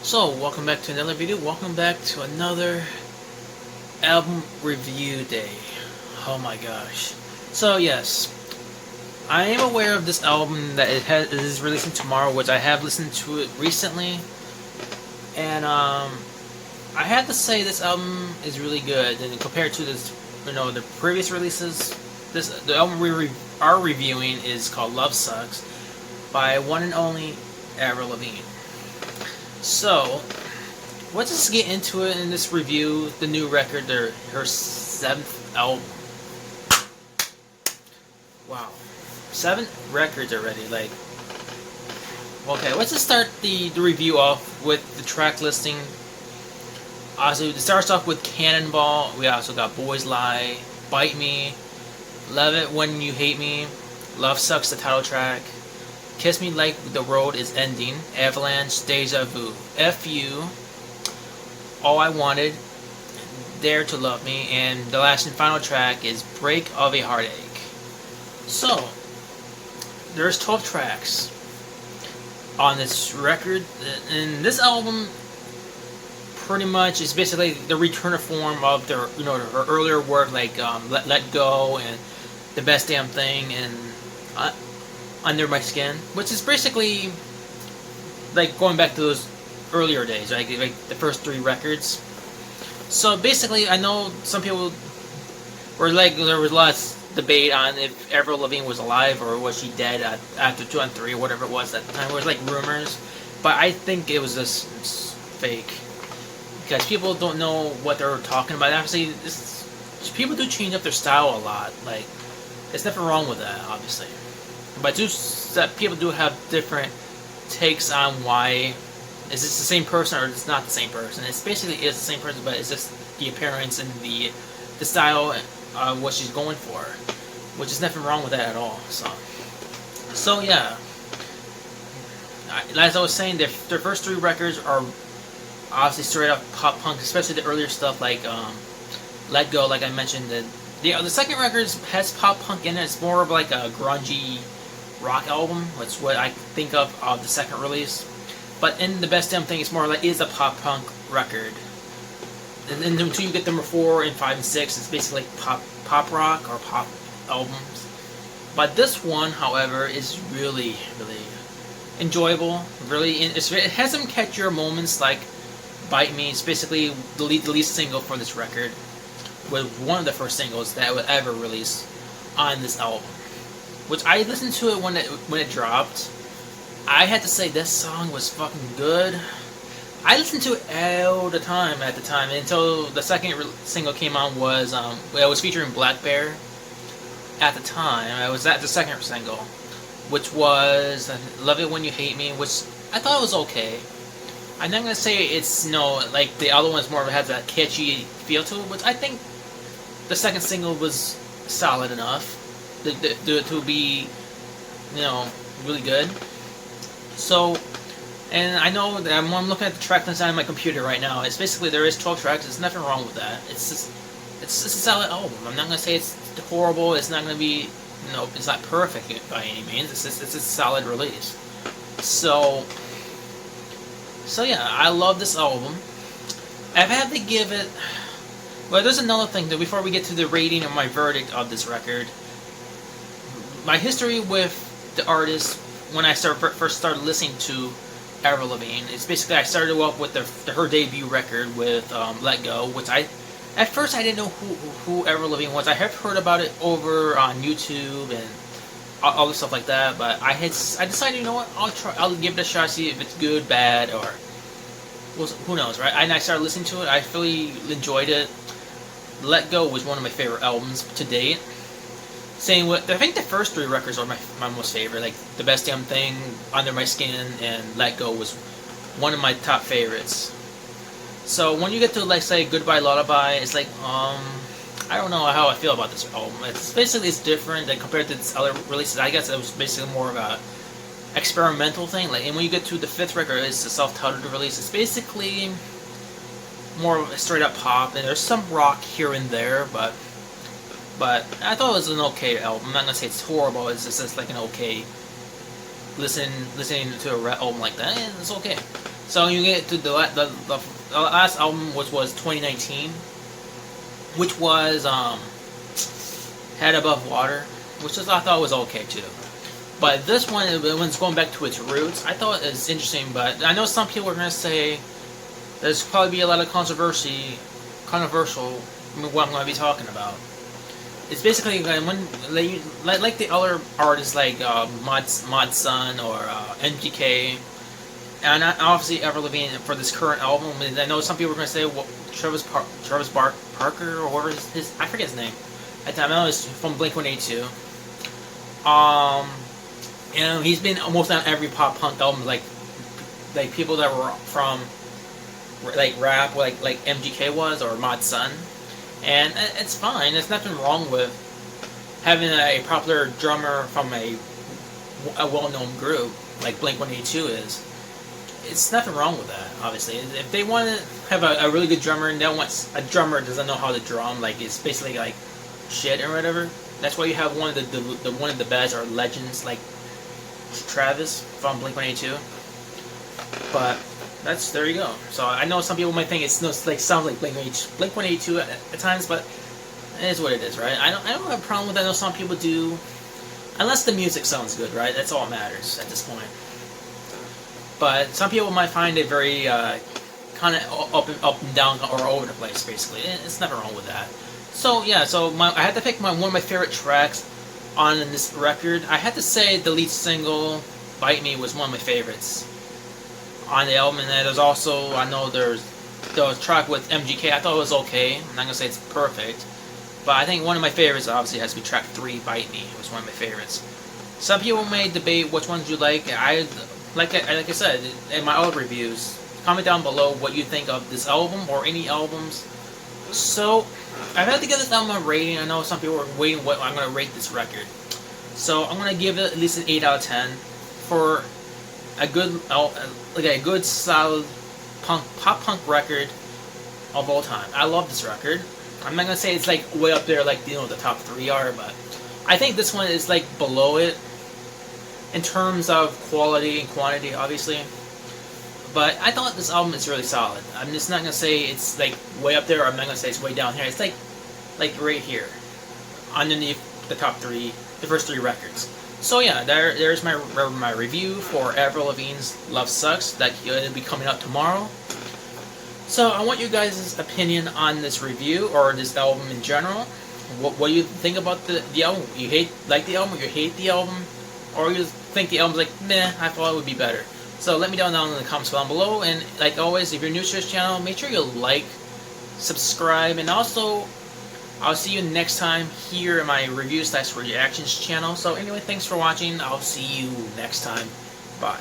So, welcome back to another video. Welcome back to another album review day. Oh my gosh. So, yes, I am aware of this album that it is releasing tomorrow, which I have listened to it recently. And, I had to say this album is really good. And compared to this, the previous releases, the album we are reviewing is called Love Sux by one and only Avril Lavigne. So, let's just get into it in this review. The new record, her 7th album. Wow, 7 records already. Okay, let's just start the review off with the track listing. So it starts off with Cannonball. We also got Boys Lie, Bite Me, Love It When You Hate Me, Love Sux, the title track, Kiss Me Like the Road Is Ending, Avalanche, Deja Vu, F.U., All I Wanted, Dare to Love Me, and the last and final track is Break of a Heartache. So, there's 12 tracks on this record, and this album pretty much is basically the return to form of her earlier work, like Let Go and The Best Damn Thing and Under My Skin, which is basically like going back to those earlier days, right? Like the first 3 records. So basically, I know some people were like, there was a lot of debate on if Avril Lavigne was alive or was she dead after 2 and 3 or whatever it was at the time. It was like rumors, but I think it was just fake because people don't know what they're talking about. Obviously, people do change up their style a lot. Like, there's nothing wrong with that, obviously. But people do have different takes on why is this the same person or it's not the same person. It's basically is the same person, but it's just the appearance and the style of what she's going for, which is nothing wrong with that at all. So yeah, as I was saying, their first 3 records are obviously straight up pop punk, especially the earlier stuff like Let Go, like I mentioned. The second record has pop punk in it. It's more of like a grungy rock album. That's what I think of the second release. But in The Best Damn Thing, it's more like is a pop punk record. And then until you get number 4 and 5 and 6, it's basically pop rock or pop albums. But this one, however, is really, really enjoyable. It has some catchier moments like Bite Me. It's basically the lead single for this record, with one of the first singles that would ever release on this album. Which I listened to it when it dropped. I had to say this song was fucking good. I listened to it all the time at the time until the second single came on. It was featuring Black Bear at the time. I was at the second single, which was Love It When You Hate Me, which I thought was okay. I'm not gonna say it's like the other one's more of has that catchy feel to it, which I think the second single was solid enough to be, really good. So, and I know that I'm looking at the track list on my computer right now. It's basically there is 12 tracks. There's nothing wrong with that. It's a solid album. I'm not gonna say it's horrible. It's not gonna be, it's not perfect by any means. It's a solid release. So yeah, I love this album. I've had to give it. Well, there's another thing though. Before we get to the rating or my verdict of this record, my history with the artist when I first started listening to Avril Lavigne, it's basically I started off with her debut record with Let Go, which at first I didn't know who Avril Lavigne was. I have heard about it over on YouTube and all this stuff like that, but I decided, what, I'll give it a shot, see if it's good, bad, or who knows, right? And I started listening to it. I really enjoyed it. Let Go was one of my favorite albums to date. Same with, I think the first 3 records are my most favorite. Like The Best Damn Thing, Under My Skin, and Let Go was one of my top favorites. So when you get to like say Goodbye Lullaby, it's like I don't know how I feel about this album. It's different than compared to its other releases. I guess it was basically more of a experimental thing. Like, and when you get to the 5th record, it's a self-titled release. It's basically more of a straight up pop, and there's some rock here and there, but I thought it was an okay album. I'm not gonna say it's horrible. It's just like an okay listening to a rap album like that. It's okay. So you get to the last album, which was 2019, which was Head Above Water, which I thought was okay too. But this one, when it's going back to its roots, I thought it was interesting. But I know some people are gonna say there's probably be a lot of controversial what I'm gonna be talking about. It's basically when like the other artists like Mod Sun or MGK, and obviously Avril Lavigne for this current album. And I know some people are gonna say, well, Travis Barker or whatever his I forget his name. At the time, I know it's from Blink-182. And he's been almost on every pop punk album, like people that were from like rap, like MGK was or Mod Sun, and it's fine. There's nothing wrong with having a popular drummer from a well-known group like Blink-182 is. It's nothing wrong with that. Obviously, if they want to have a really good drummer and they want a drummer that doesn't know how to drum, like it's basically like shit or whatever. That's why you have one of the one of the best or legends like Travis from Blink-182. But there you go. So I know some people might think it's like sounds like Blink-182 at times, but it is what it is, right? I don't have a problem with that. I know some people do, unless the music sounds good, right? That's all that matters at this point. But some people might find it very kind of up and down or all over the place. Basically, it's nothing wrong with that. So yeah, I had to pick one of my favorite tracks on this record. I had to say the lead single, "Bite Me," was one of my favorites on the album. And then there's also, I know there's the track with MGK. I thought it was okay. I'm not gonna say it's perfect, but I think one of my favorites obviously has to be track 3, "Bite Me." It was one of my favorites. Some people may debate which ones you like. Like I said in my other reviews, comment down below what you think of this album or any albums. So I've had to give this album a rating. I know some people are waiting what I'm going to rate this record. So I'm going to give it at least an 8 out of 10 for a good, like a good solid pop punk record of all time. I love this record. I'm not going to say it's like way up there like the top 3 are, but I think this one is like below it in terms of quality and quantity, obviously. But I thought this album is really solid. I'm just not gonna say it's like way up there, or I'm not gonna say it's way down here. It's like right here, underneath the top 3, the first 3 records. So yeah, there's my review for Avril Lavigne's "Love Sux" that will be coming out tomorrow. So I want you guys' opinion on this review or this album in general. What do you think about the album? You like the album, or you hate the album, or you think the album's like meh? I thought it would be better. So let me know down in the comments down below. And like always, if you're new to this channel, make sure you like, subscribe, and also I'll see you next time here in my review/reactions channel. So anyway, thanks for watching. I'll see you next time. Bye.